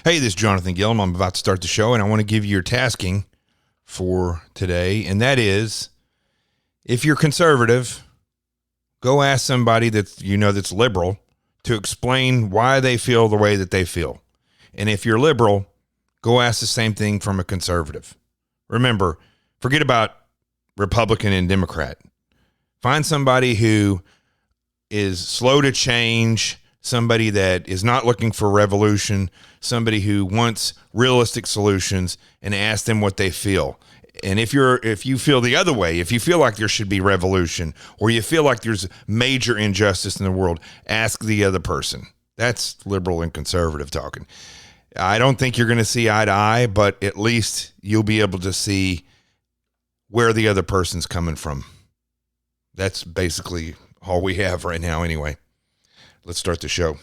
Hey, this is Jonathan Gilliam. I'm about to start the show, and I want to give you your tasking for today, and that is, if you're conservative, go ask somebody that's liberal to explain why they feel the way that they feel. And if you're liberal, go ask the same thing from a conservative. Remember, forget about Republican and Democrat. Find somebody who is slow to change, somebody that is not looking for revolution, somebody who wants realistic solutions, and ask them what they feel. And if you feel the other way, if you feel like there should be revolution, or you feel like there's major injustice in the world, ask the other person. That's liberal and conservative talking. I don't think you're going to see eye to eye, but at least you'll be able to see where the other person's coming from. That's basically all we have right now anyway. Let's start the show.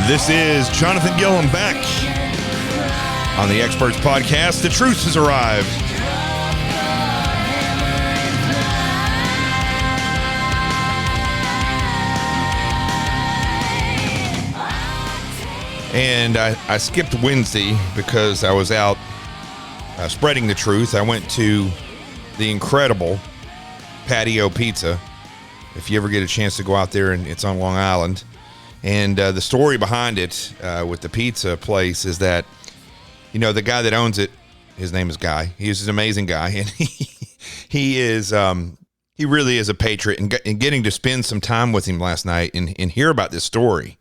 This is Jonathan Gilliam back on the Experts Podcast. The truth has arrived. And I skipped Wednesday because I was out spreading the truth. I went to the incredible Patio Pizza. If you ever get a chance to go out there, and it's on Long Island. And the story behind it with the pizza place is that, the guy that owns it, his name is Guy. He's an amazing guy, and he really is a patriot. And getting to spend some time with him last night and hear about this story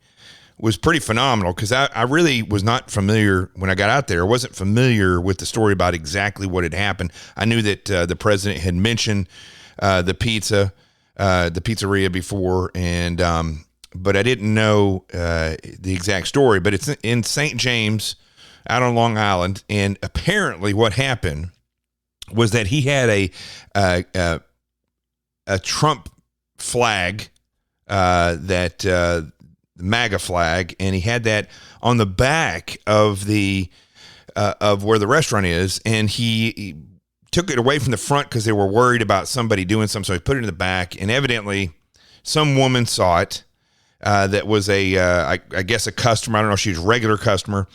was pretty phenomenal, because I really was not familiar when I got out there. I wasn't familiar with the story about exactly what had happened. I knew that the president had mentioned the pizzeria before, and but I didn't know the exact story. But it's in St. James out on Long Island. And apparently what happened was that he had a Trump flag, the MAGA flag, and he had that on the back of of where the restaurant is. And he took it away from the front because they were worried about somebody doing something. So he put it in the back, and evidently some woman saw it. That was I guess a customer. I don't know if she was a regular customer,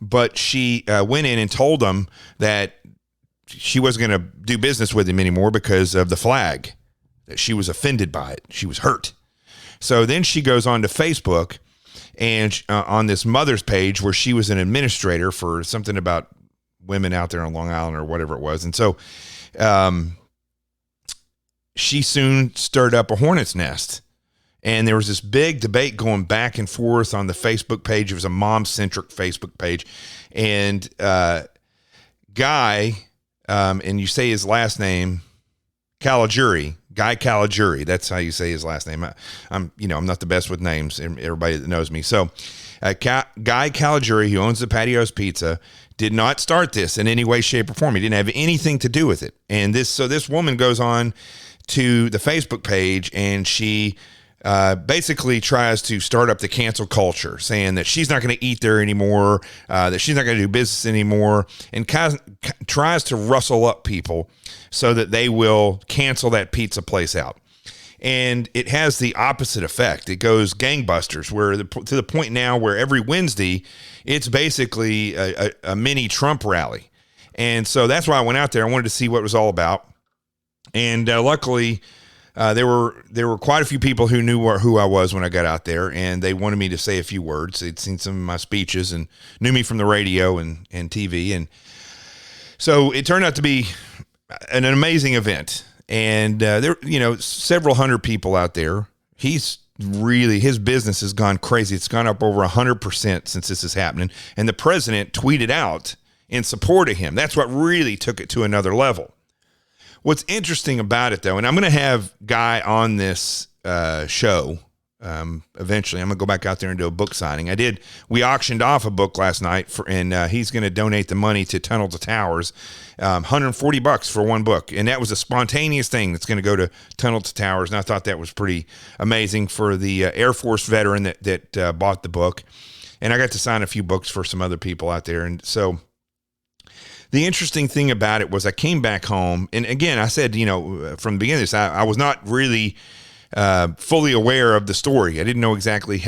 but she went in and told him that she wasn't going to do business with him anymore because of the flag, that she was offended by it. She was hurt. So then she goes on to Facebook and on this mother's page where she was an administrator for something about women out there on Long Island or whatever it was. And so she soon stirred up a hornet's nest. And there was this big debate going back and forth on the Facebook page. It was a mom-centric Facebook page. And Guy, and you say his last name, Caligiuri, Guy Caligiuri. That's how you say his last name. I'm not the best with names, everybody that knows me. So Guy Caligiuri, who owns the Patio's Pizza, did not start this in any way, shape, or form. He didn't have anything to do with it. And this woman goes on to the Facebook page, and she basically tries to start up the cancel culture, saying that she's not going to eat there anymore, that she's not going to do business anymore, and tries to rustle up people so that they will cancel that pizza place out. And it has the opposite effect. It goes gangbusters, to the point now where every Wednesday it's basically a mini Trump rally. And so that's why I went out there. I wanted to see what it was all about. And luckily, there were quite a few people who knew who I was when I got out there, and they wanted me to say a few words. They'd seen some of my speeches and knew me from the radio and TV. And so it turned out to be an amazing event. And there, several hundred people out there. His business has gone crazy. It's gone up over 100% since this is happening. And the president tweeted out in support of him. That's what really took it to another level. What's interesting about it, though, and I'm going to have Guy on this show. Eventually I'm gonna go back out there and do a book signing. We auctioned off a book last night and he's going to donate the money to Tunnel to Towers, $140 for one book. And that was a spontaneous thing that's going to go to Tunnel to Towers. And I thought that was pretty amazing for the Air Force veteran that bought the book. And I got to sign a few books for some other people out there. And so the interesting thing about it was I came back home, and again, I said, from the beginning of this, I was not really fully aware of the story. I didn't know exactly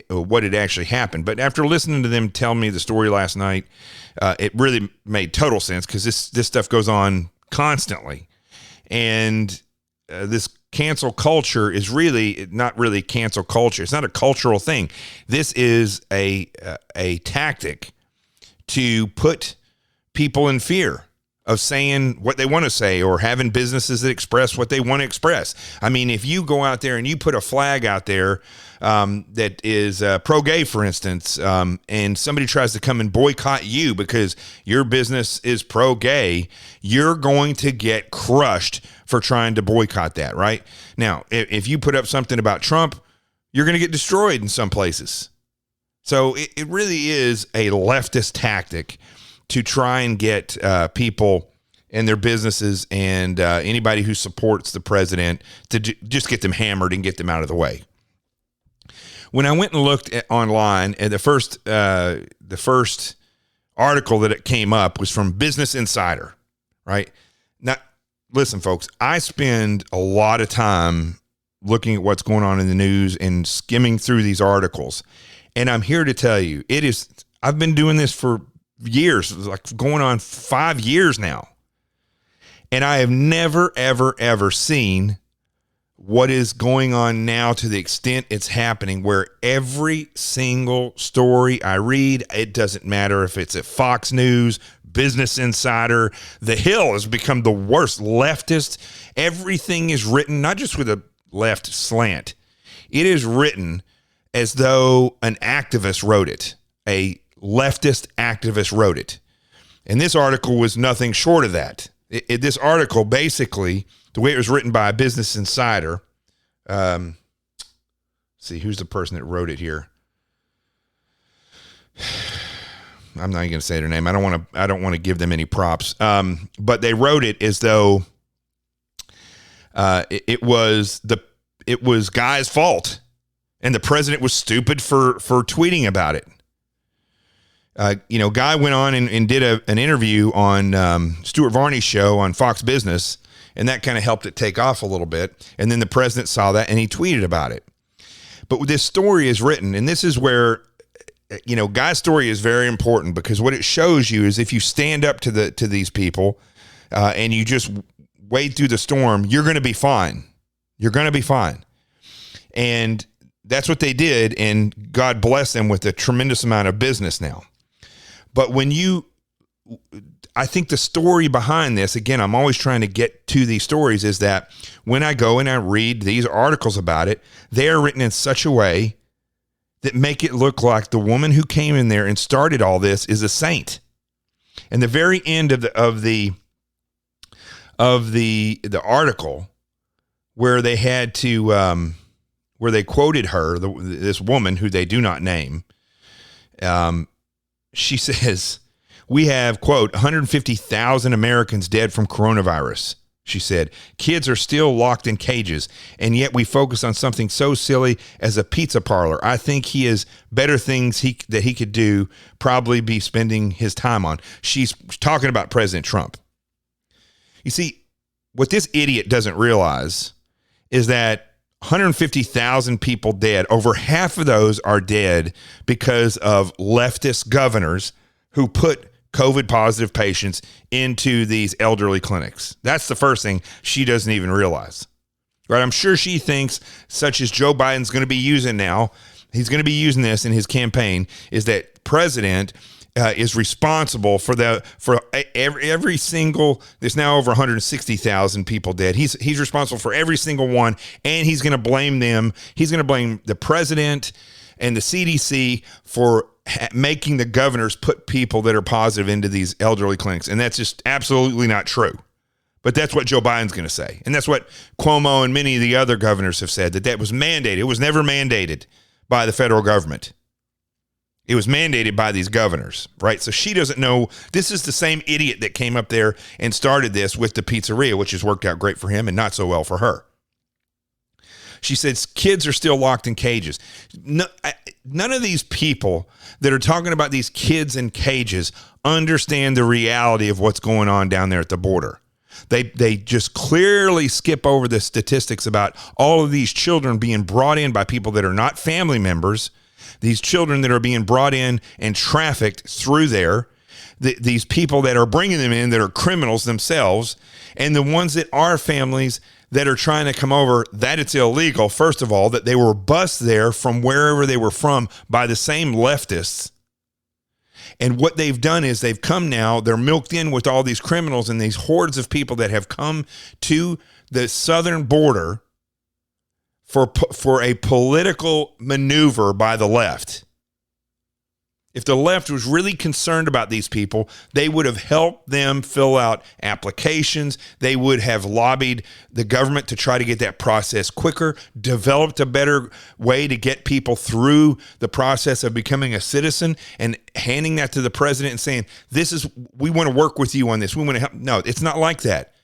what had actually happened. But after listening to them tell me the story last night, it really made total sense, because this stuff goes on constantly. And this cancel culture is really not really cancel culture. It's not a cultural thing. This is a tactic to put people in fear of saying what they want to say, or having businesses that express what they want to express. I mean, if you go out there and you put a flag out there that is pro-gay, for instance, and somebody tries to come and boycott you because your business is pro-gay, you're going to get crushed for trying to boycott that, right? Now, if you put up something about Trump, you're going to get destroyed in some places. So it really is a leftist tactic to try and get people and their businesses and anybody who supports the president to just get them hammered and get them out of the way. When I went and looked online, and the first article that it came up was from Business Insider, right? Now, listen, folks, I spend a lot of time looking at what's going on in the news and skimming through these articles. And I'm here to tell you, I've been doing this for years, like going on 5 years now. And I have never, ever, ever seen what is going on now to the extent it's happening, where every single story I read, it doesn't matter if it's at Fox News, Business Insider, The Hill has become the worst leftist. Everything is written, not just with a left slant. It is written as though an activist wrote it. A leftist activist wrote it. And this article was nothing short of that. This article, basically, the way it was written by a Business Insider, see, who's the person that wrote it here? I'm not going to say their name. I don't want to give them any props. But they wrote it as though it was Guy's fault, and the president was stupid for tweeting about it. Guy went on and did an interview on Stuart Varney's show on Fox Business, and that kind of helped it take off a little bit. And then the president saw that and he tweeted about it. But this story is written, and this is where, Guy's story is very important, because what it shows you is if you stand up to these people and you just wade through the storm, you're going to be fine. You're going to be fine. And that's what they did, and God bless them with a tremendous amount of business now. But I think the story behind this, again, I'm always trying to get to these stories, is that when I go and I read these articles about it, they are written in such a way that make it look like the woman who came in there and started all this is a saint. And the very end of the article, where they had to where they quoted her, this woman who they do not name, she says, "We have," quote, 150,000 Americans dead from coronavirus. She said, "Kids are still locked in cages, and yet we focus on something so silly as a pizza parlor. I think he has better things that he could do, probably be spending his time on." She's talking about President Trump. You see, what this idiot doesn't realize is that 150,000 people dead, over half of those are dead because of leftist governors who put COVID positive patients into these elderly clinics. That's the first thing she doesn't even realize, right? I'm sure she thinks, such as Joe Biden's going to be using now, he's going to be using this in his campaign, is that president is responsible for every single. There's now over 160,000 people dead. He's responsible for every single one, and he's going to blame them. He's going to blame the president and the CDC for making the governors put people that are positive into these elderly clinics, and that's just absolutely not true. But that's what Joe Biden's going to say. And that's what Cuomo and many of the other governors have said, that was mandated. It was never mandated by the federal government. It was mandated by these governors, right? So she doesn't know. This is the same idiot that came up there and started this with the pizzeria, which has worked out great for him and not so well for her. She says kids are still locked in cages. None of these people that are talking about these kids in cages understand the reality of what's going on down there at the border. They just clearly skip over the statistics about all of these children being brought in by people that are not family members, these children that are being brought in and trafficked through there, these people that are bringing them in that are criminals themselves, and the ones that are families that are trying to come over, that it's illegal, first of all, that they were bused there from wherever they were from by the same leftists. And what they've done is they've come now, they're milked in with all these criminals and these hordes of people that have come to the southern border for a political maneuver by the left. If the left was really concerned about these people, they would have helped them fill out applications. They would have lobbied the government to try to get that process quicker, developed a better way to get people through the process of becoming a citizen and handing that to the president and saying, we want to work with you on this. We want to help. No, it's not like that.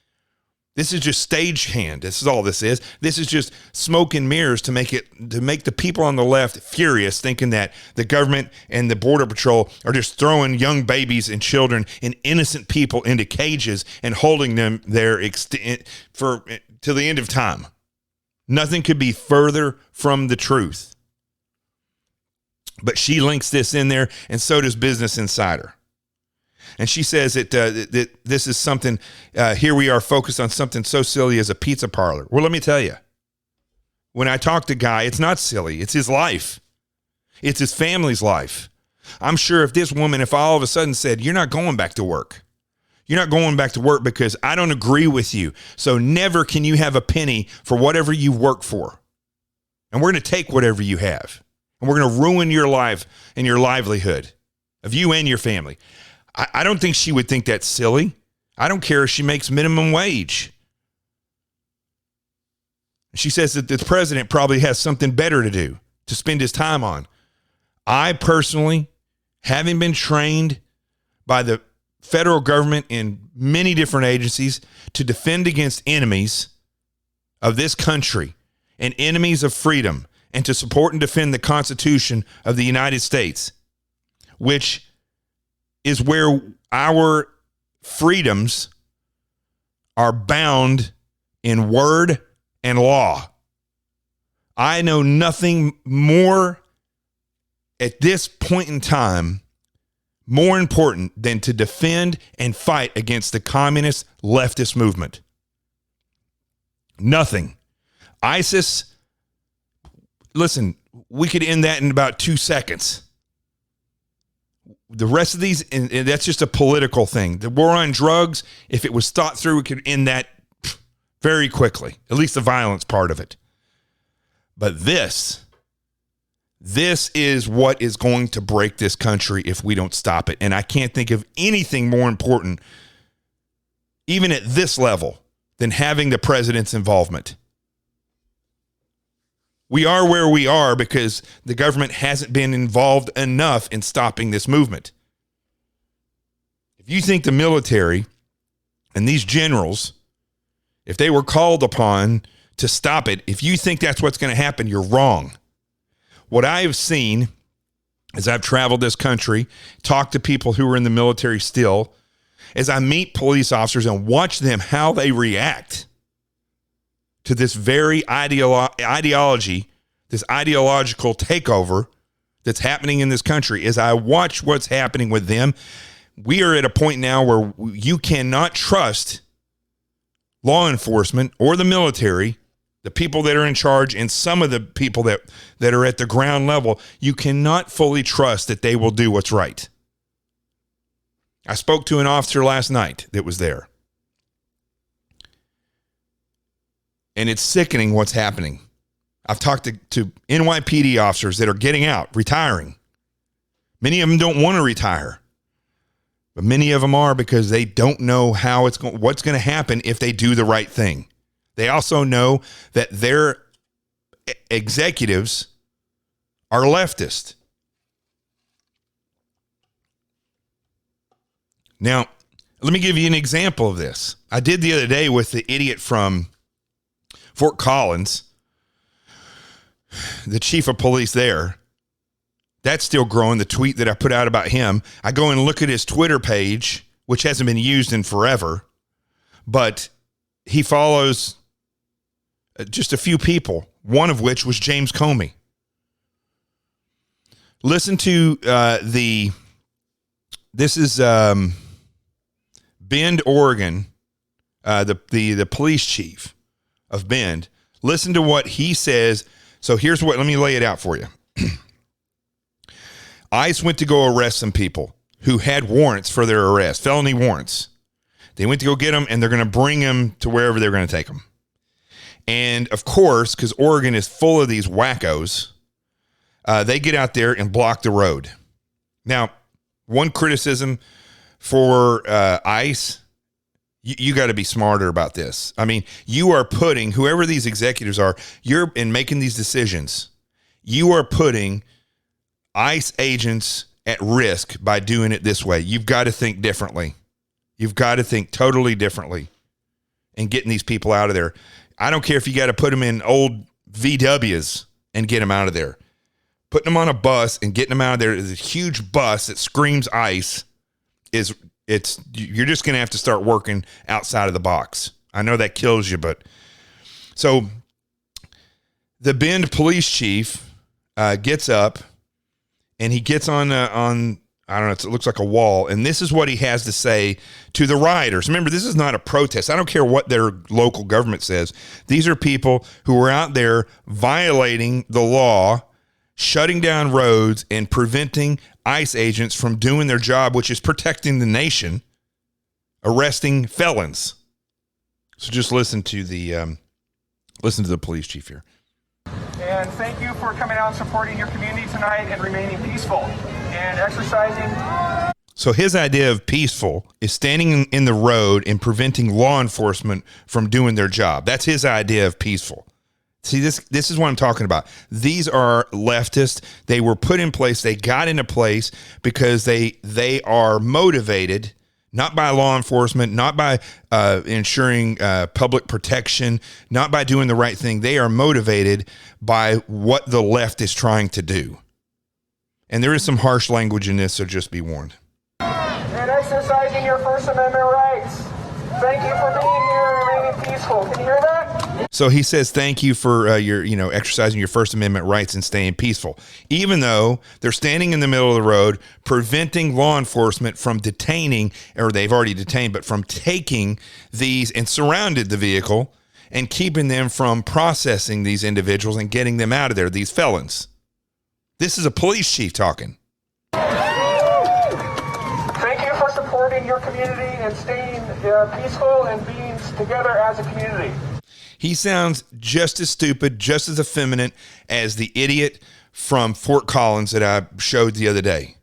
This is just stagehand. This is all this is. This is just smoke and mirrors to make the people on the left furious, thinking that the government and the Border Patrol are just throwing young babies and children and innocent people into cages and holding them there till the end of time. Nothing could be further from the truth. But she links this in there, and so does Business Insider. And she says that this is something, here we are focused on something so silly as a pizza parlor. Well, let me tell you, when I talk to Guy, it's not silly. It's his life. It's his family's life. I'm sure if I all of a sudden said, you're not going back to work. You're not going back to work because I don't agree with you. So never can you have a penny for whatever you work for. And we're going to take whatever you have. And we're going to ruin your life and your livelihood of you and your family. I don't think she would think that's silly. I don't care if she makes minimum wage. She says that the president probably has something better to do, to spend his time on. I personally, having been trained by the federal government in many different agencies to defend against enemies of this country and enemies of freedom, and to support and defend the Constitution of the United States, which is where our freedoms are bound in word and law. I know nothing more at this point in time more important than to defend and fight against the communist leftist movement. Nothing. ISIS, listen, we could end that in about 2 seconds. The rest of these, and that's just a political thing. The war on drugs, if it was thought through, we could end that very quickly, at least the violence part of it. But this is what is going to break this country if we don't stop it. And I can't think of anything more important, even at this level, than having the president's involvement. We are where we are because the government hasn't been involved enough in stopping this movement. If you think the military and these generals, if they were called upon to stop it, if you think that's what's going to happen, you're wrong. What I have seen as I've traveled this country, talked to people who are in the military still, as I meet police officers and watch them, how they react to this very ideology, this ideological takeover that's happening in this country. As I watch what's happening with them, we are at a point now where you cannot trust law enforcement or the military, the people that are in charge, and some of the people that are at the ground level. You cannot fully trust that they will do what's right. I spoke to an officer last night that was there. And it's sickening what's happening. I've talked to NYPD officers that are getting out, retiring. Many of them don't want to retire. But many of them are because they don't know what's going to happen if they do the right thing. They also know that their executives are leftist. Now, let me give you an example of this. I did the other day with the idiot from Fort Collins, the chief of police there. That's still growing, the tweet that I put out about him. I go and look at his Twitter page, which hasn't been used in forever, but he follows just a few people, one of which was James Comey. Listen to this is Bend, Oregon, the police chief of Bend. Listen to what he says. So let me lay it out for you. ICE went to go arrest some people who had warrants for their arrest, felony warrants. They went to go get them, and they're going to bring them to wherever they're going to take them. And, of course, because Oregon is full of these wackos, they get out there and block the road. Now, one criticism for ICE, you got to be smarter about this. I mean, you are putting, whoever these executives are, you're in making these decisions, you are putting ICE agents at risk by doing it this way. You've got to think differently. You've got to think totally differently and getting these people out of there. I don't care if you got to put them in old VWs and get them out of there. Putting them on a bus and getting them out of there is a huge bus that screams ICE. You're just going to have to start working outside of the box. I know that kills you, but so the Bend police chief gets up and he gets on I don't know, it looks like a wall, and this is what he has to say to the rioters. Remember, this is not a protest. I don't care what their local government says. These are people who are out there violating the law, shutting down roads, and preventing ICE agents from doing their job, which is protecting the nation, arresting felons. So just listen to the police chief here. And thank you for coming out and supporting your community tonight and remaining peaceful and exercising. So his idea of peaceful is standing in the road and preventing law enforcement from doing their job. That's his idea of peaceful. See, this is what I'm talking about. These are leftists. They were put in place. They got into place because they are motivated not by law enforcement, not by ensuring public protection, not by doing the right thing. They are motivated by what the left is trying to do. And there is some harsh language in this, so just be warned. And exercising your First Amendment rights. Thank you for being here and remaining peaceful. Can you hear that? So he says, thank you for your exercising your First Amendment rights and staying peaceful, even though they're standing in the middle of the road, preventing law enforcement from detaining, or they've already detained, but from taking these and surrounded the vehicle and keeping them from processing these individuals and getting them out of there, these felons. This is a police chief talking. Thank you for supporting your community and staying peaceful and being together as a community. He sounds just as stupid, just as effeminate as the idiot from Fort Collins that I showed the other day.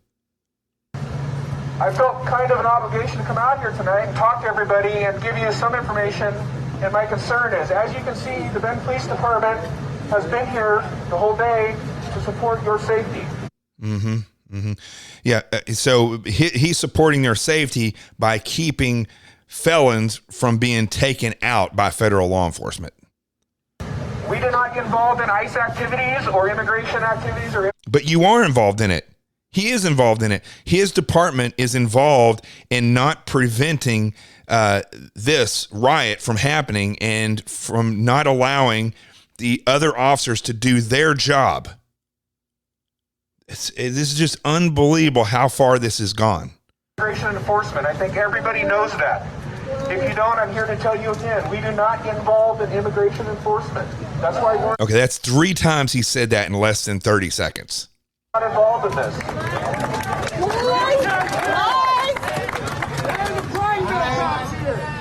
I felt kind of an obligation to come out here tonight and talk to everybody and give you some information. And my concern is, as you can see, the Bend Police Department has been here the whole day to support your safety. Mm-hmm. Mm-hmm. Yeah. So he's supporting their safety by keeping felons from being taken out by federal law enforcement. We do not get involved in ICE activities or immigration activities. But you are involved in it. He is involved in it. His department is involved in not preventing this riot from happening and from not allowing the other officers to do their job. This is just unbelievable how far this has gone. Immigration enforcement. I think everybody knows that. If you don't, I'm here to tell you again, we do not get involved in immigration enforcement. That's why we're okay. That's 3 times he said that in less than 30 seconds. Not involved in this.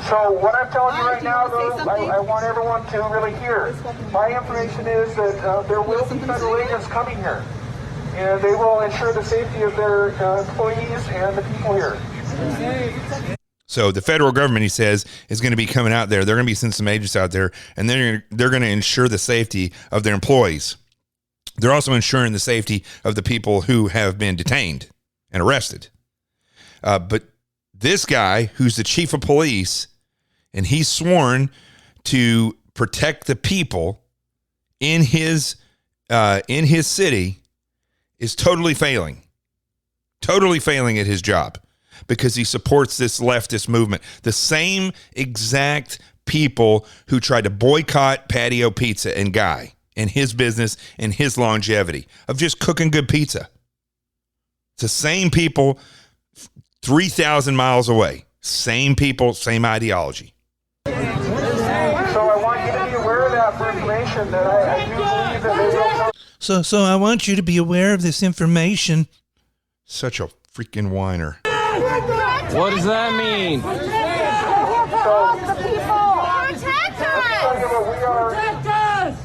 So what I'm telling you right now, though, I want everyone to really hear. My information is that there will be federal agents coming here, and they will ensure the safety of their employees and the people here. So the federal government, he says, is going to be coming out there. They're going to be sending some agents out there, and they're going to ensure the safety of their employees. They're also ensuring the safety of the people who have been detained and arrested. But this guy, who's the chief of police, and he's sworn to protect the people in his city, is totally failing at his job because he supports this leftist movement. The same exact people who tried to boycott Patio Pizza and Guy and his business and his longevity of just cooking good pizza. It's the same people 3,000 miles away. Same people, same ideology. So I want you to be aware of that for information that I do believe that they will. So I want you to be aware of this information. Such a freaking whiner. What does that mean?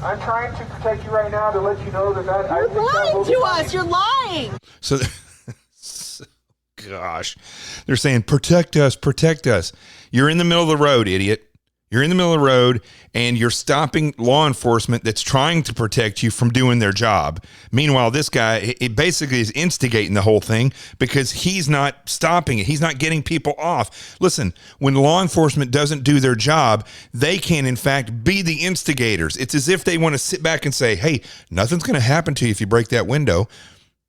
I'm trying to protect you right now to let you know that You're lying to us. You're lying. So, gosh, they're saying, protect us, protect us. You're in the middle of the road, idiot. You're in the middle of the road, and you're stopping law enforcement that's trying to protect you from doing their job. Meanwhile, this guy, it basically is instigating the whole thing because he's not stopping it. He's not getting people off. Listen, when law enforcement doesn't do their job, they can, in fact, be the instigators. It's as if they want to sit back and say, hey, nothing's going to happen to you if you break that window.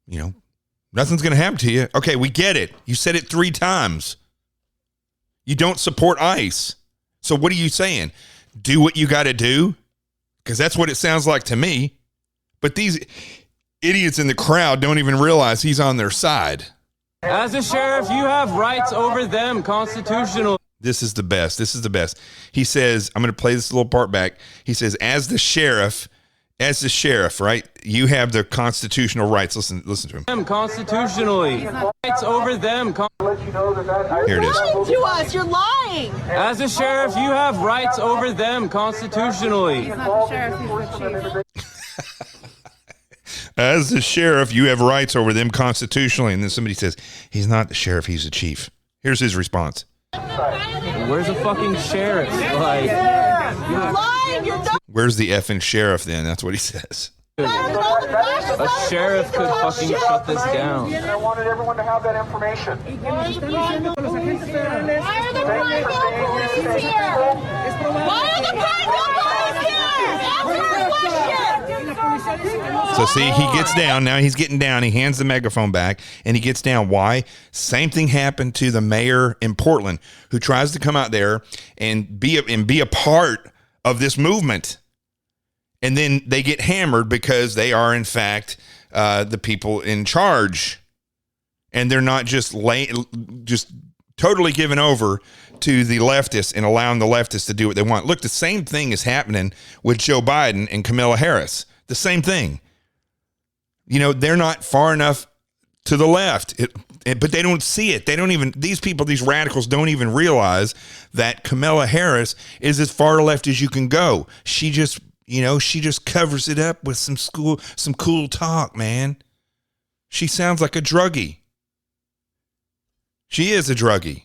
You know, nothing's going to happen to you. Okay, we get it. You said it 3 times. You don't support ICE. So what are you saying? Do what you got to do? Because that's what it sounds like to me. But these idiots in the crowd don't even realize he's on their side. As a sheriff, you have rights over them, constitutional. This is the best. This is the best. He says, I'm going to play this little part back. He says, as the sheriff, right? You have the constitutional rights. Listen to him. Them constitutionally. Rights over them. Here it is. You're lying to us. You're lying. As a sheriff, you have rights over them constitutionally. As the sheriff, you have rights over them constitutionally. And then somebody says, he's not the sheriff, he's the chief. Here's his response. Where's the fucking sheriff? Like, You're lying. You're dumb. Where's the effing sheriff then? That's what he says. a sheriff could fucking shut this down. And I wanted everyone to have that information. Why are the Prineville police here? Why are the Prineville police here? Answer our question. So see, he gets down. Now he's getting down. He hands the megaphone back and he gets down. Why? Same thing happened to the mayor in Portland who tries to come out there and be a part of this movement. And then they get hammered because they are, in fact, the people in charge. And they're not just totally giving over to the leftists and allowing the leftists to do what they want. Look, the same thing is happening with Joe Biden and Kamala Harris. The same thing. You know, they're not far enough to the left, but they don't see it. They don't even, these people, these radicals don't even realize that Kamala Harris is as far left as you can go. She just covers it up with some cool talk, man. She sounds like a druggie. She is a druggie.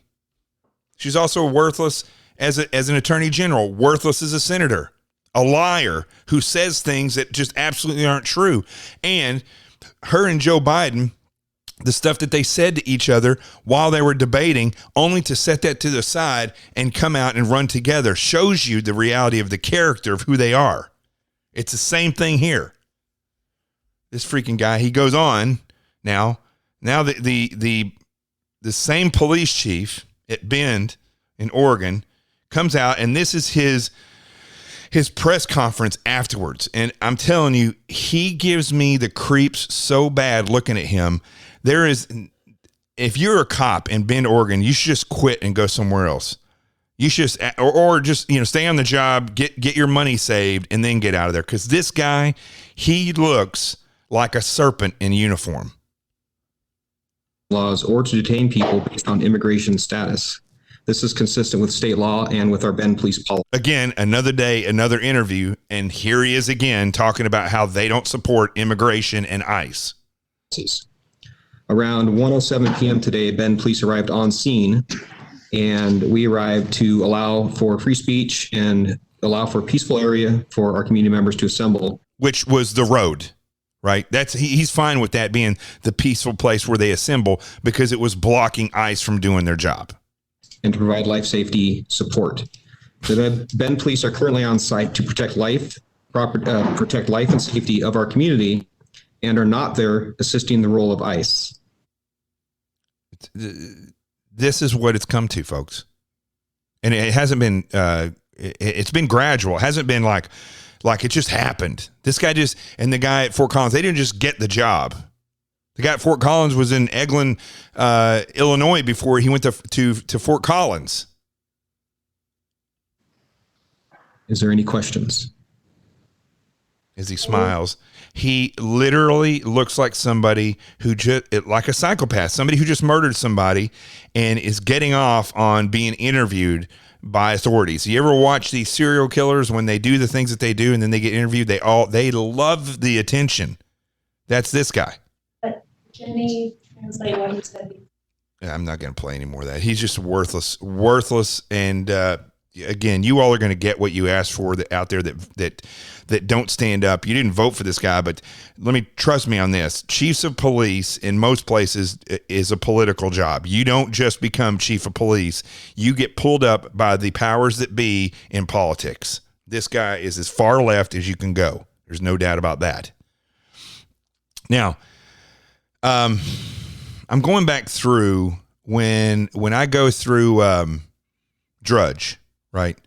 She's also worthless as an attorney general, worthless as a senator, a liar who says things that just absolutely aren't true. And her and Joe Biden, the stuff that they said to each other while they were debating, only to set that to the side and come out and run together, shows you the reality of the character of who they are. It's the same thing here. This freaking guy, he goes on now the same police chief at Bend in Oregon comes out, and this is his press conference afterwards. And I'm telling you, he gives me the creeps so bad looking at him. If you're a cop in Bend, Oregon, you should just quit and go somewhere else. You should just, or just, stay on the job, get your money saved, and then get out of there. Because this guy, he looks like a serpent in uniform. Laws or to detain people based on immigration status. This is consistent with state law and with our Bend police policy. Again, another day, another interview, and here he is again talking about how they don't support immigration and ICE. Around 1:07 p.m. today, Bend police arrived on scene, and we arrived to allow for free speech and allow for a peaceful area for our community members to assemble. Which was the road, right? He's fine with that being the peaceful place where they assemble because it was blocking ICE from doing their job. And to provide life safety support. The Bend police are currently on site to protect life and safety of our community, and are not there assisting the role of ICE. This is what it's come to, folks. And it hasn't been, it's been gradual. It hasn't been like it just happened. This guy and the guy at Fort Collins, they didn't just get the job. The guy at Fort Collins was in Eglin, Illinois before he went to Fort Collins. Is there any questions? As he smiles, he literally looks like somebody who like a psychopath, somebody who just murdered somebody and is getting off on being interviewed by authorities. You ever watch these serial killers when they do the things that they do and then they get interviewed? They love the attention. That's this guy. But Jimmy, translate what he said. I'm not going to play any more of that. He's just worthless. And again, you all are going to get what you asked for out there that don't stand up. You didn't vote for this guy, but trust me on this. Chiefs of police in most places is a political job. You don't just become chief of police. You get pulled up by the powers that be in politics. This guy is as far left as you can go. There's no doubt about that. Now, I'm going back through when I go through Drudge, right?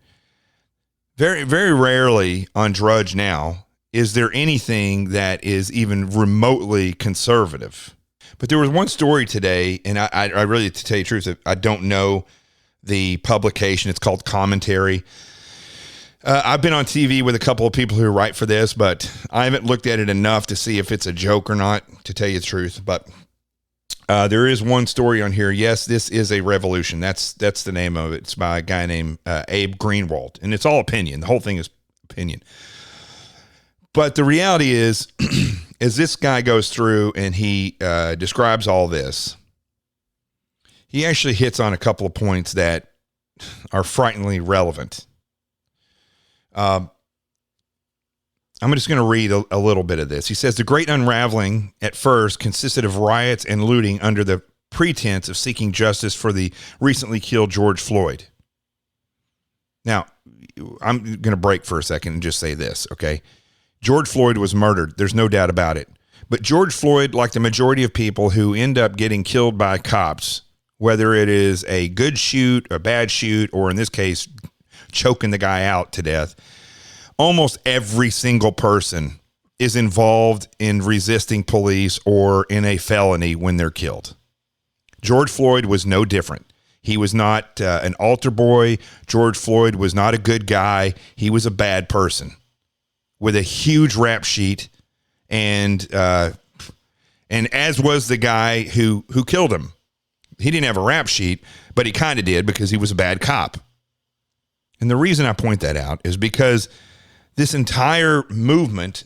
Very, very rarely on Drudge now is there anything that is even remotely conservative. But there was one story today, and I really, to tell you the truth, I don't know the publication. It's called Commentary. I've been on TV with a couple of people who write for this, but I haven't looked at it enough to see if it's a joke or not, to tell you the truth. But there is one story on here. Yes, this is a revolution. That's the name of it. It's by a guy named Abe Greenwald, and it's all opinion. The whole thing is opinion. But the reality is, as this guy goes through and he describes all this, he actually hits on a couple of points that are frighteningly relevant. I'm just going to read a little bit of this. He says, the great unraveling at first consisted of riots and looting under the pretense of seeking justice for the recently killed George Floyd. Now, I'm going to break for a second and just say this, okay? George Floyd was murdered. There's no doubt about it. But George Floyd, like the majority of people who end up getting killed by cops, whether it is a good shoot, a bad shoot, or in this case, choking the guy out to death, almost every single person is involved in resisting police or in a felony when they're killed. George Floyd was no different. He was not an altar boy. George Floyd was not a good guy. He was a bad person with a huge rap sheet, and as was the guy who killed him. He didn't have a rap sheet, but he kind of did because he was a bad cop. And the reason I point that out is because this entire movement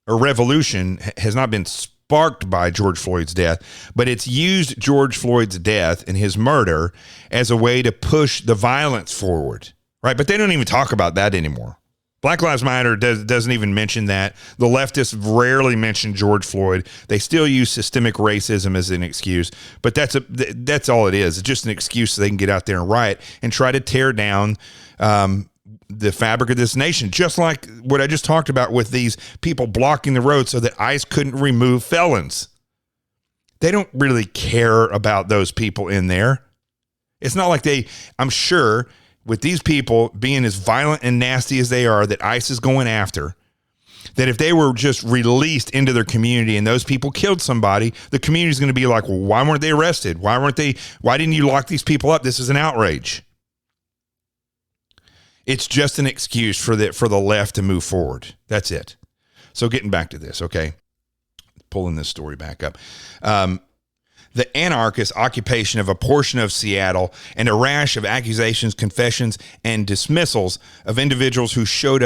or revolution has not been sparked by George Floyd's death, but it's used George Floyd's death and his murder as a way to push the violence forward, right? But they don't even talk about that anymore. Black Lives Matter doesn't even mention that. The leftists rarely mention George Floyd. They still use systemic racism as an excuse, but that's all it is. It's just an excuse so they can get out there and riot and try to tear down the fabric of this nation, just like what I just talked about with these people blocking the road so that ICE couldn't remove felons. They don't really care about those people in there. It's not like I'm sure, with these people being as violent and nasty as they are, that ICE is going after, that if they were just released into their community and those people killed somebody, the community is going to be like, well, why weren't they arrested? Why didn't you lock these people up? This is an outrage. It's just an excuse for the left to move forward. That's it. So getting back to this, okay? Pulling this story back up. The anarchist occupation of a portion of Seattle and a rash of accusations, confessions, and dismissals of individuals who showed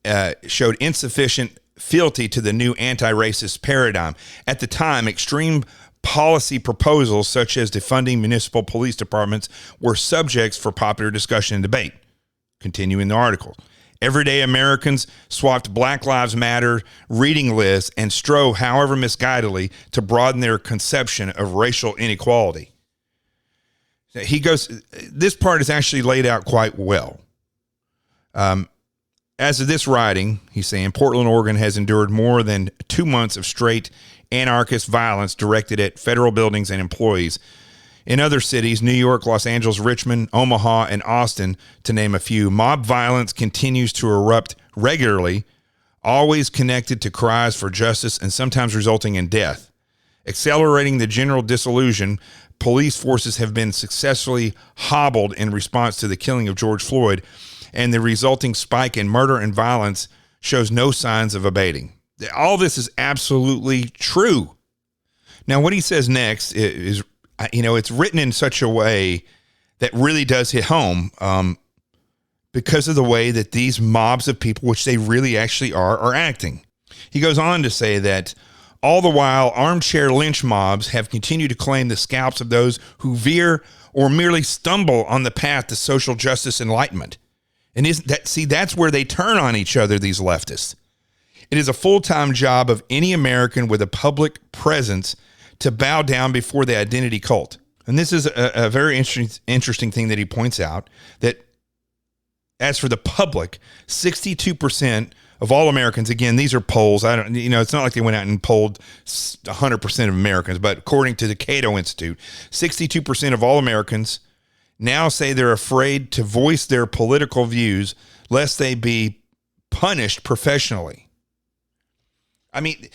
insufficient fealty to the new anti-racist paradigm. At the time, extreme policy proposals such as defunding municipal police departments were subjects for popular discussion and debate. Continuing the article. Everyday Americans swapped Black Lives Matter reading lists and strove, however misguidedly, to broaden their conception of racial inequality. He goes, this part is actually laid out quite well. As of this writing, he's saying Portland, Oregon has endured more than 2 months of straight anarchist violence directed at federal buildings and employees. In other cities, New York, Los Angeles, Richmond, Omaha, and Austin, to name a few, mob violence continues to erupt regularly, always connected to cries for justice and sometimes resulting in death. Accelerating the general disillusion, police forces have been successfully hobbled in response to the killing of George Floyd, and the resulting spike in murder and violence shows no signs of abating. All this is absolutely true. Now, what he says next is, it's written in such a way that really does hit home because of the way that these mobs of people, which they really actually are acting. He goes on to say that all the while, armchair lynch mobs have continued to claim the scalps of those who veer or merely stumble on the path to social justice enlightenment. And that's where they turn on each other, these leftists. It is a full-time job of any American with a public presence to bow down before the identity cult. And this is a very interesting thing that he points out, that as for the public, 62% of all Americans, again, these are polls. It's not like they went out and polled 100% of Americans, but according to the Cato Institute, 62% of all Americans now say they're afraid to voice their political views lest they be punished professionally. I mean,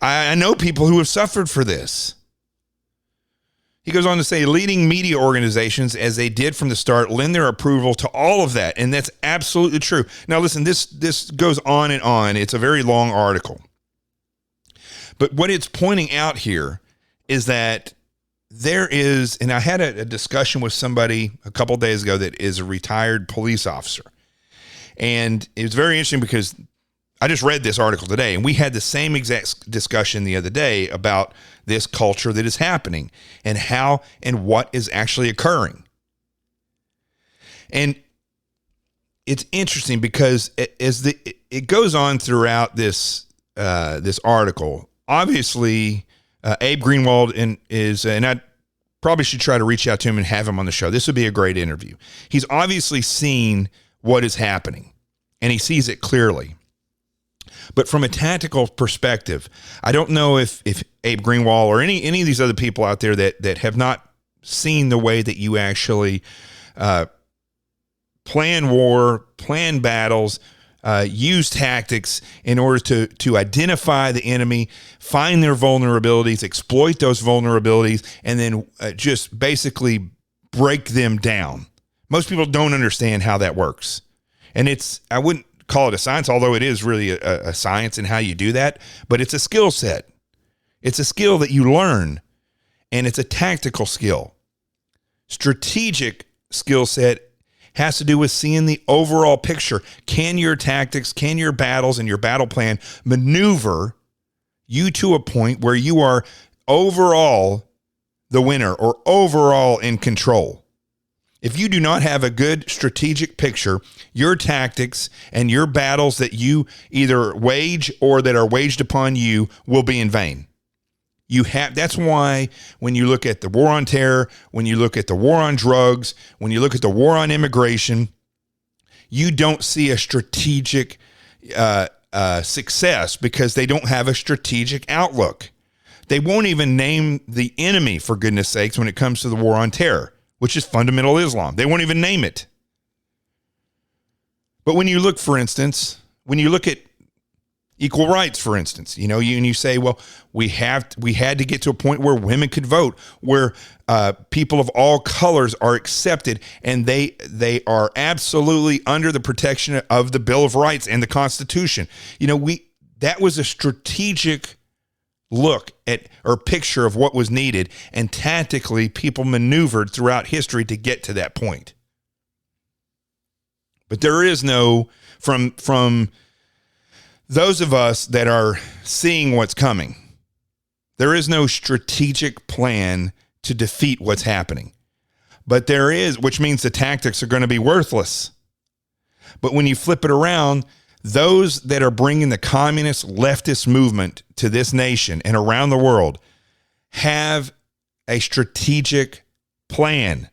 I know people who have suffered for this. He goes on to say, leading media organizations, as they did from the start, lend their approval to all of that. And that's absolutely true. Now, listen, this goes on and on. It's a very long article. But what it's pointing out here is that there is, and I had a discussion with somebody a couple of days ago that is a retired police officer. And it was very interesting because I just read this article today, and we had the same exact discussion the other day about this culture that is happening and how and what is actually occurring. And it's interesting because it goes on throughout this article. Obviously, Abe Greenwald and I probably should try to reach out to him and have him on the show. This would be a great interview. He's obviously seen what is happening, and he sees it clearly. But from a tactical perspective, I don't know if Abe Greenwald or any of these other people out there that have not seen the way that you actually plan war, plan battles, use tactics in order to identify the enemy, find their vulnerabilities, exploit those vulnerabilities, and then just basically break them down. Most people don't understand how that works. And I wouldn't call it a science, although it is really a science in how you do that, but it's a skill set. It's a skill that you learn, and it's a tactical skill. Strategic skill set has to do with seeing the overall picture. Can your tactics, can your battles and your battle plan maneuver you to a point where you are overall the winner or overall in control? If you do not have a good strategic picture, your tactics and your battles that you either wage or that are waged upon you will be in vain. That's why when you look at the war on terror, when you look at the war on drugs, when you look at the war on immigration, you don't see a strategic success because they don't have a strategic outlook. They won't even name the enemy, for goodness sakes, when it comes to the war on terror, which is fundamental Islam. They won't even name it. But when you look, for instance, at equal rights, for instance, you say, well, we had to get to a point where women could vote, where people of all colors are accepted, and they are absolutely under the protection of the Bill of Rights and the Constitution. That was a strategic look at or picture of what was needed, and tactically people maneuvered throughout history to get to that point. But there is no, from those of us that are seeing what's coming, There is no strategic plan to defeat what's happening. But there is, which means the tactics are going to be worthless. But when you flip it around, those that are bringing the communist leftist movement to this nation and around the world have a strategic plan.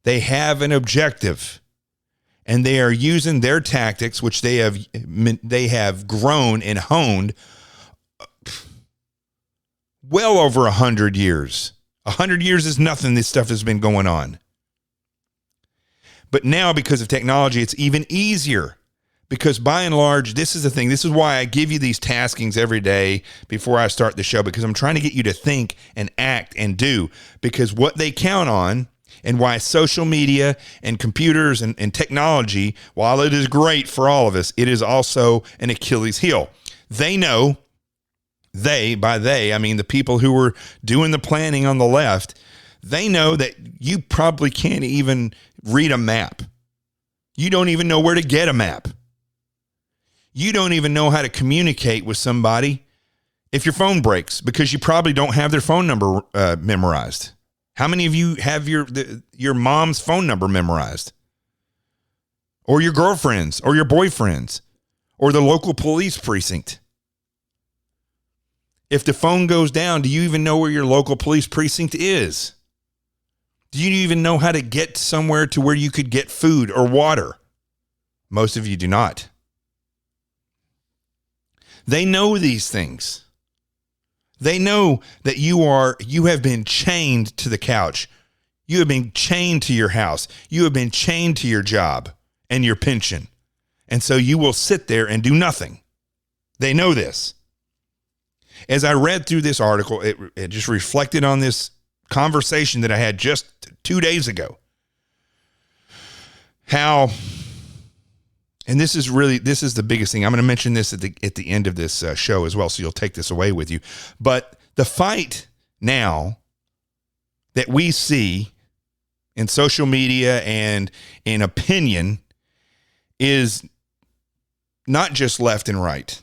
They have an objective, and they are using their tactics, which they have grown and honed well over 100 years. 100 years is nothing. This stuff has been going on. But now, because of technology, it's even easier. Because by and large, this is the thing. This is why I give you these taskings every day before I start the show, because I'm trying to get you to think and act and do. Because what they count on, and why social media and computers and technology, while it is great for all of us, it is also an Achilles heel. They know, by they, I mean the people who were doing the planning on the left, they know that you probably can't even read a map. You don't even know where to get a map. You don't even know how to communicate with somebody if your phone breaks, because you probably don't have their phone number memorized. How many of you have your mom's phone number memorized? Or your girlfriend's, or your boyfriend's, or the local police precinct? If the phone goes down, do you even know where your local police precinct is? Do you even know how to get somewhere to where you could get food or water? Most of you do not. They know these things. They know that you have been chained to the couch. You have been chained to your house. You have been chained to your job and your pension. And so you will sit there and do nothing. They know this. As I read through this article, it just reflected on this conversation that I had just 2 days ago. How, and this is the biggest thing. I'm going to mention this at the end of this show as well, so you'll take this away with you. But the fight now that we see in social media and in opinion is not just left and right.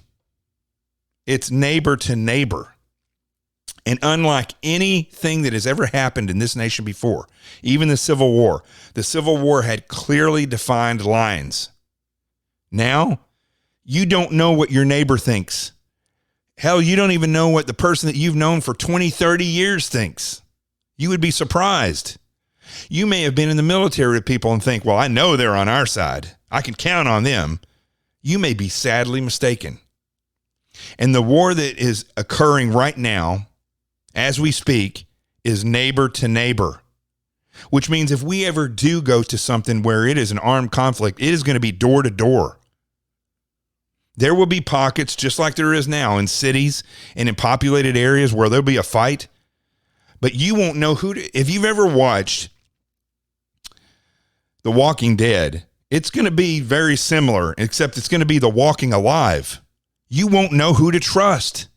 It's neighbor to neighbor. And unlike anything that has ever happened in this nation before, even the Civil War had clearly defined lines. Now, you don't know what your neighbor thinks. Hell, you don't even know what the person that you've known for 20, 30 years thinks. You would be surprised. You may have been in the military with people and think, well, I know they're on our side. I can count on them. You may be sadly mistaken. And the war that is occurring right now, as we speak, is neighbor to neighbor. Which means if we ever do go to something where it is an armed conflict, it is going to be door to door. There will be pockets, just like there is now, in cities and in populated areas where there'll be a fight. But you won't know if you've ever watched The Walking Dead, it's going to be very similar, except it's going to be The Walking Alive. You won't know who to trust.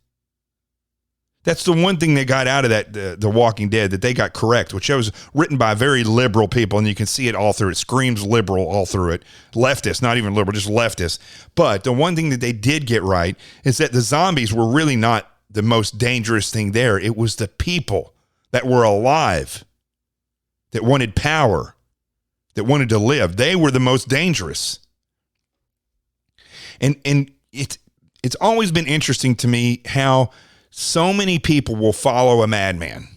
That's the one thing they got out of that, the Walking Dead, that they got correct, which was written by very liberal people, and you can see it all through it. Screams liberal all through it. Leftist, not even liberal, just leftist. But the one thing that they did get right is that the zombies were really not the most dangerous thing there. It was the people that were alive, that wanted power, that wanted to live. They were the most dangerous. And it's always been interesting to me how so many people will follow a madman.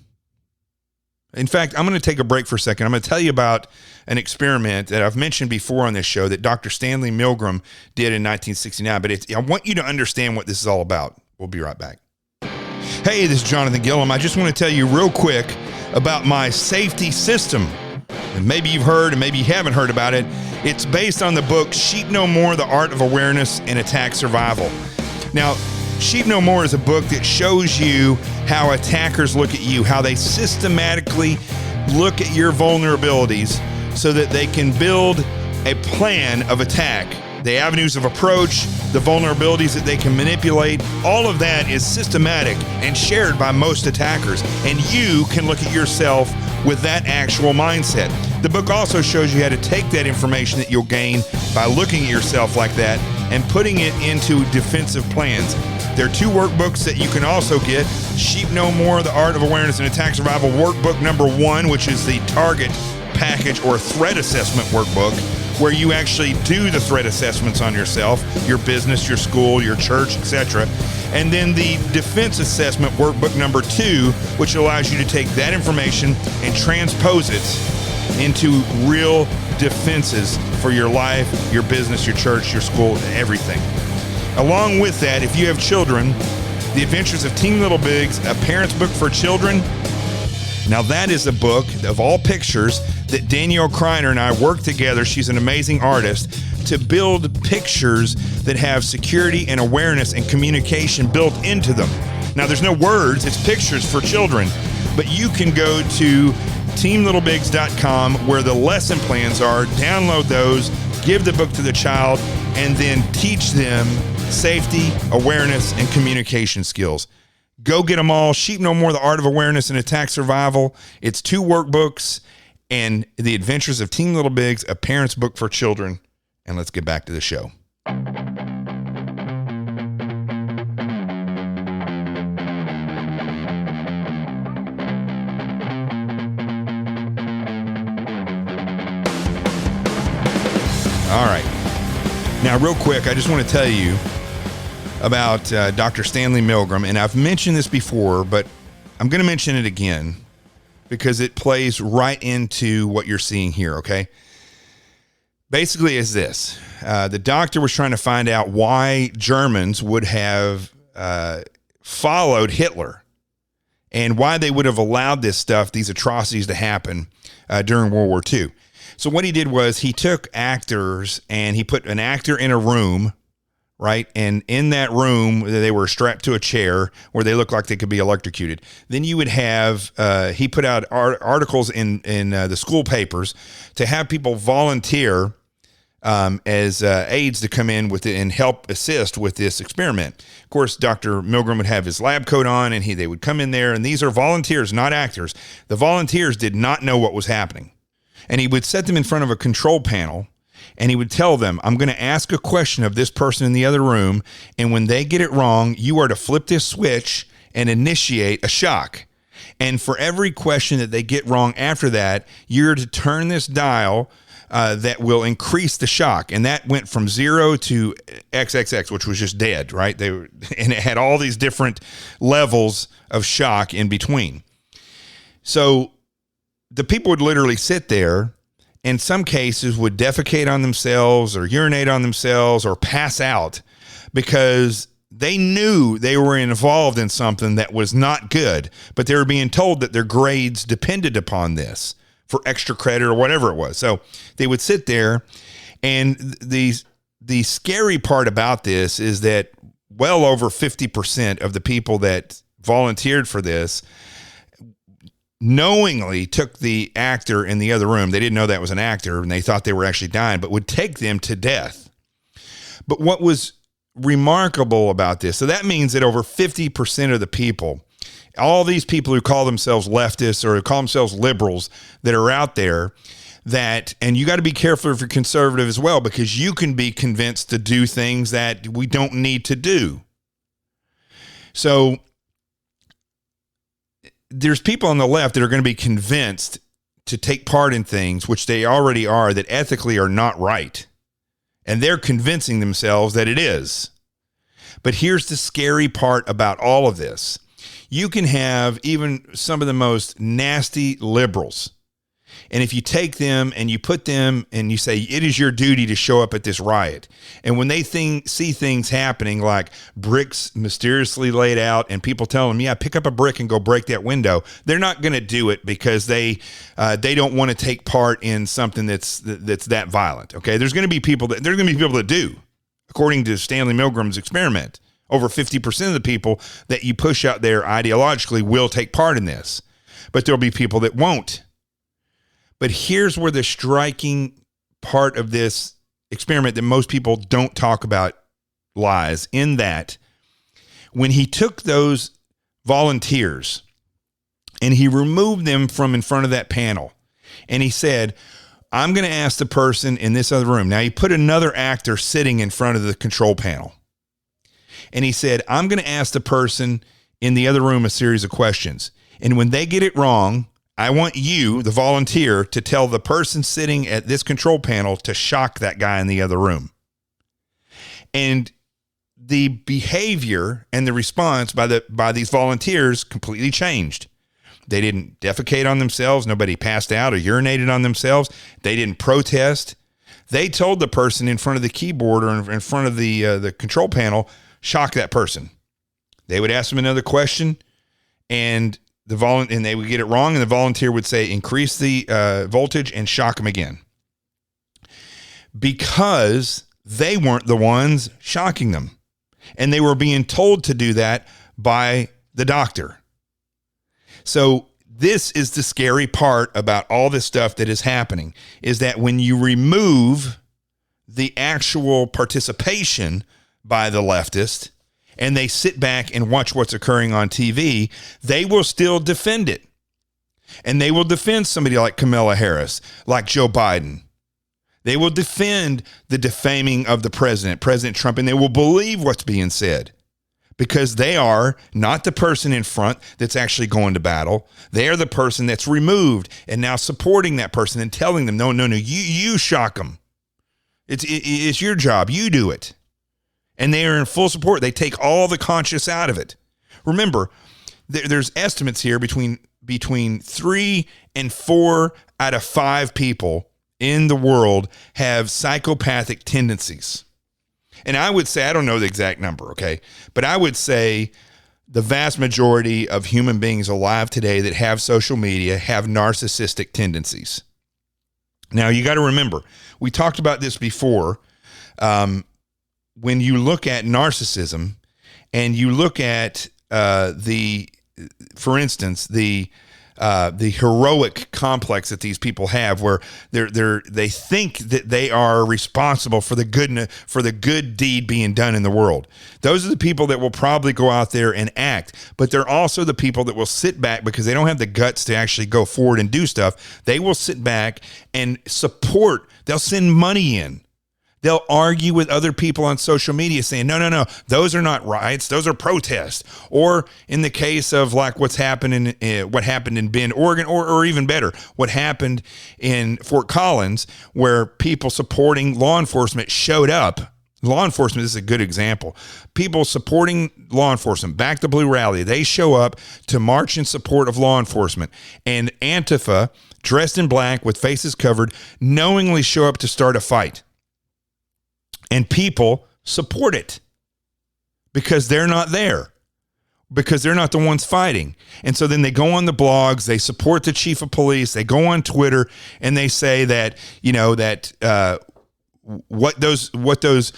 In fact, I'm going to take a break for a second. I'm going to tell you about an experiment that I've mentioned before on this show that Dr. Stanley Milgram did in 1969. But I want you to understand what this is all about. We'll be right back. Hey, this is Jonathan Gilliam. I just want to tell you real quick about my safety system. And maybe you've heard and maybe you haven't heard about it. It's based on the book Sheep No More, The Art of Awareness and Attack Survival. Now, Sheep No More is a book that shows you how attackers look at you, how they systematically look at your vulnerabilities so that they can build a plan of attack. The avenues of approach, the vulnerabilities that they can manipulate, all of that is systematic and shared by most attackers. And you can look at yourself with that actual mindset. The book also shows you how to take that information that you'll gain by looking at yourself like that and putting it into defensive plans. There are 2 workbooks that you can also get. Sheep No More, The Art of Awareness and Attack Survival Workbook number 1, which is the target package or threat assessment workbook, where you actually do the threat assessments on yourself, your business, your school, your church, etc. And then the defense assessment workbook number 2, which allows you to take that information and transpose it into real defenses for your life, your business, your church, your school, everything. Along with that, if you have children, The Adventures of Team Little Bigs, a parent's book for children. Now that is a book of all pictures that Danielle Kreiner and I worked together. She's an amazing artist to build pictures that have security and awareness and communication built into them. Now there's no words, it's pictures for children, but you can go to teamlittlebigs.com where the lesson plans are, download those, give the book to the child, and then teach them safety, awareness, and communication skills. Go get them all. Sheep No More, The Art of Awareness and Attack Survival. It's 2 workbooks, and The Adventures of Team Little Bigs, a parent's book for children. And let's get back to the show. All right. Now, real quick, I just want to tell you about Dr. Stanley Milgram, and I've mentioned this before, but I'm going to mention it again because it plays right into what you're seeing here, okay? Basically, is this. The doctor was trying to find out why Germans would have followed Hitler and why they would have allowed this stuff, these atrocities to happen during World War II. So what he did was he took actors and he put an actor in a room, right? And in that room, they were strapped to a chair where they looked like they could be electrocuted. Then you would have, he put out articles in the school papers to have people volunteer as aides to come in with it and help assist with this experiment. Of course, Dr. Milgram would have his lab coat on and they would come in there, and these are volunteers, not actors. The volunteers did not know what was happening. And he would set them in front of a control panel, and he would tell them, I'm going to ask a question of this person in the other room, and when they get it wrong, you are to flip this switch and initiate a shock. And for every question that they get wrong after that, you're to turn this dial that will increase the shock. And that went from 0 to XXX, which was just dead, right? And it had all these different levels of shock in between. So the people would literally sit there, in some cases would defecate on themselves or urinate on themselves or pass out because they knew they were involved in something that was not good, but they were being told that their grades depended upon this for extra credit or whatever it was. So they would sit there, and the scary part about this is that well over 50% of the people that volunteered for this knowingly took the actor in the other room. They didn't know that was an actor, and they thought they were actually dying, but would take them to death. But what was remarkable about this, so that means that over 50% of the people, all these people who call themselves leftists or call themselves liberals that are out there, that, and you got to be careful if you're conservative as well, because you can be convinced to do things that we don't need to do. So there's people on the left that are going to be convinced to take part in things, which they already are, that ethically are not right. And they're convincing themselves that it is. But here's the scary part about all of this. You can have even some of the most nasty liberals. And if you take them and you put them and you say, it is your duty to show up at this riot. And when they see things happening like bricks mysteriously laid out and people tell them, yeah, pick up a brick and go break that window, they're not going to do it because they don't want to take part in something that's that violent. Okay. There's going to be people that do, according to Stanley Milgram's experiment. Over 50% of the people that you push out there ideologically will take part in this, but there'll be people that won't. But here's where the striking part of this experiment that most people don't talk about lies, in that when he took those volunteers and he removed them from in front of that panel and he said, I'm going to ask the person in this other room. Now he put another actor sitting in front of the control panel. And he said, I'm going to ask the person in the other room a series of questions. And when they get it wrong, I want you, the volunteer, to tell the person sitting at this control panel to shock that guy in the other room. And the behavior and the response by these volunteers completely changed. They didn't defecate on themselves. Nobody passed out or urinated on themselves. They didn't protest. They told the person in front of the keyboard or in front of the control panel, shock that person. They would ask them another question, and they would get it wrong, and the volunteer would say, increase the voltage and shock them again. Because they weren't the ones shocking them. And they were being told to do that by the doctor. So this is the scary part about all this stuff that is happening, is that when you remove the actual participation by the leftist and they sit back and watch what's occurring on TV, they will still defend it. And they will defend somebody like Kamala Harris, like Joe Biden. They will defend the defaming of the president, President Trump, and they will believe what's being said because they are not the person in front that's actually going to battle. They are the person that's removed and now supporting that person and telling them, no, you shock them. It's your job. You do it. And they are in full support. They take all the conscience out of it. Remember, there's estimates here between 3 and 4 out of 5 people in the world have psychopathic tendencies. And I would say, I don't know the exact number, okay? But I would say the vast majority of human beings alive today that have social media have narcissistic tendencies. Now, you got to remember, we talked about this before. When you look at narcissism and you look at for instance, the heroic complex that these people have, where they think that they are responsible for the good deed being done in the world. Those are the people that will probably go out there and act, but they're also the people that will sit back because they don't have the guts to actually go forward and do stuff. They will sit back and support. They'll send money in. They'll argue with other people on social media saying, no, those are not riots. Those are protests. Or in the case of like what happened in Bend, Oregon, or even better, what happened in Fort Collins, where people supporting law enforcement showed up. Law enforcement is a good example. People supporting law enforcement, Back the Blue rally, they show up to march in support of law enforcement. And Antifa, dressed in black with faces covered, knowingly show up to start a fight. And people support it because they're not there, because they're not the ones fighting. And so then they go on the blogs, they support the chief of police, they go on Twitter, and they say that, what those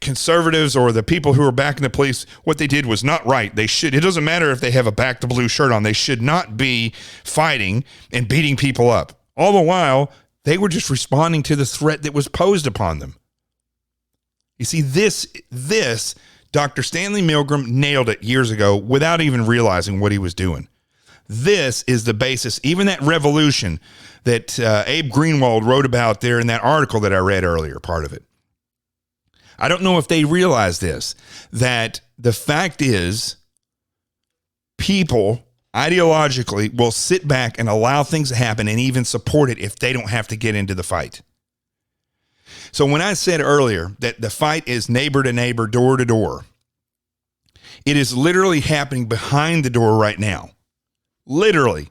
conservatives or the people who are backing the police, what they did was not right. It doesn't matter if they have a Back the Blue shirt on. They should not be fighting and beating people up. All the while, they were just responding to the threat that was posed upon them. You see, this Dr. Stanley Milgram nailed it years ago without even realizing what he was doing. This is the basis, even that revolution that Abe Greenwald wrote about there in that article that I read earlier, part of it. I don't know if they realize this, that the fact is people ideologically will sit back and allow things to happen and even support it if they don't have to get into the fight. So when I said earlier that the fight is neighbor to neighbor, door to door, it is literally happening behind the door right now. Literally.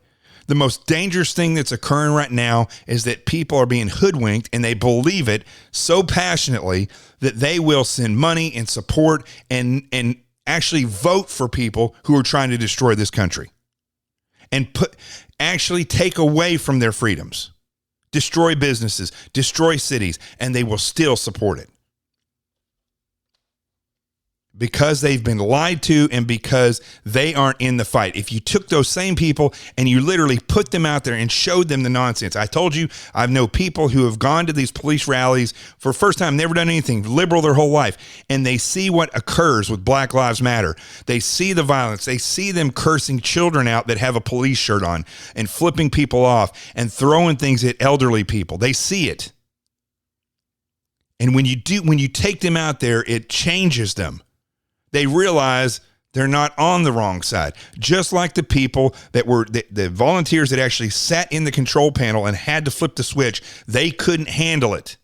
The most dangerous thing that's occurring right now is that people are being hoodwinked and they believe it so passionately that they will send money and support and actually vote for people who are trying to destroy this country and actually take away from their freedoms. Destroy businesses, destroy cities, and they will still support it. Because they've been lied to and because they aren't in the fight. If you took those same people and you literally put them out there and showed them the nonsense. I told you, I know people who have gone to these police rallies for the first time, never done anything, liberal their whole life, and they see what occurs with Black Lives Matter. They see the violence. They see them cursing children out that have a police shirt on and flipping people off and throwing things at elderly people. They see it. And when you take them out there, it changes them. They realize they're not on the wrong side. Just like the people that were, the volunteers that actually sat in the control panel and had to flip the switch, they couldn't handle it.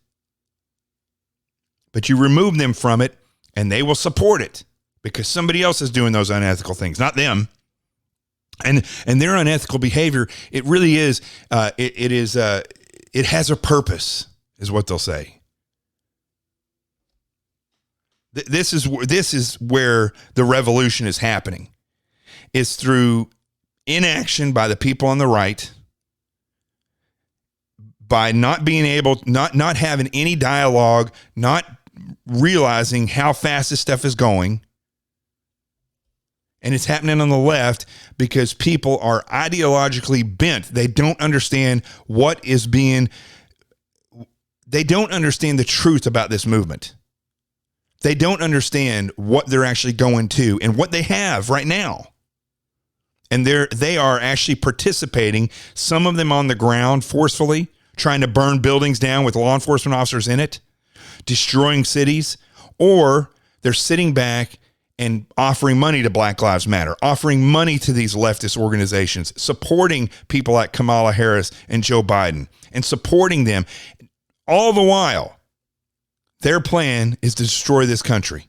But you remove them from it and they will support it because somebody else is doing those unethical things, not them. And their unethical behavior, it really is, it has a purpose, is what they'll say. This is where the revolution is happening. It's through inaction by the people on the right, by not being able, not having any dialogue, not realizing how fast this stuff is going. And it's happening on the left because people are ideologically bent. They don't understand they don't understand the truth about this movement. They don't understand what they're actually going to and what they have right now. And they are actually participating, some of them on the ground forcefully, trying to burn buildings down with law enforcement officers in it, destroying cities, or they're sitting back and offering money to Black Lives Matter, offering money to these leftist organizations, supporting people like Kamala Harris and Joe Biden, and supporting them. All the while, their plan is to destroy this country.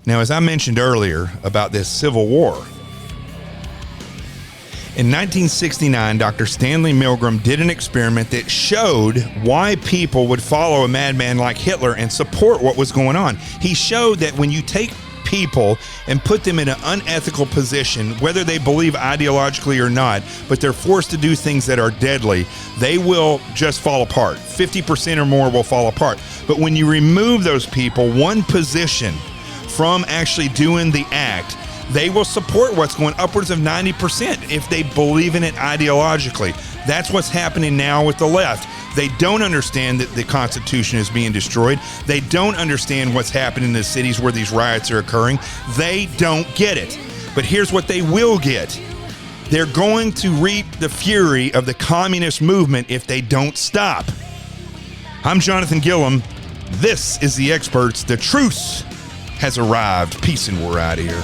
Now, as I mentioned earlier about this civil war, in 1969, Dr. Stanley Milgram did an experiment that showed why people would follow a madman like Hitler and support what was going on. He showed that when you take people and put them in an unethical position, whether they believe ideologically or not, but they're forced to do things that are deadly, they will just fall apart. 50% or more will fall apart. But when you remove those people one position from actually doing the act, they will support what's going upwards of 90% if they believe in it ideologically. That's what's happening now with the left. They don't understand that the Constitution is being destroyed. They don't understand what's happening in the cities where these riots are occurring. They don't get it. But here's what they will get. They're going to reap the fury of the communist movement if they don't stop. I'm Jonathan Gilliam. This is The Experts. The truce has arrived. Peace, and we're out of here.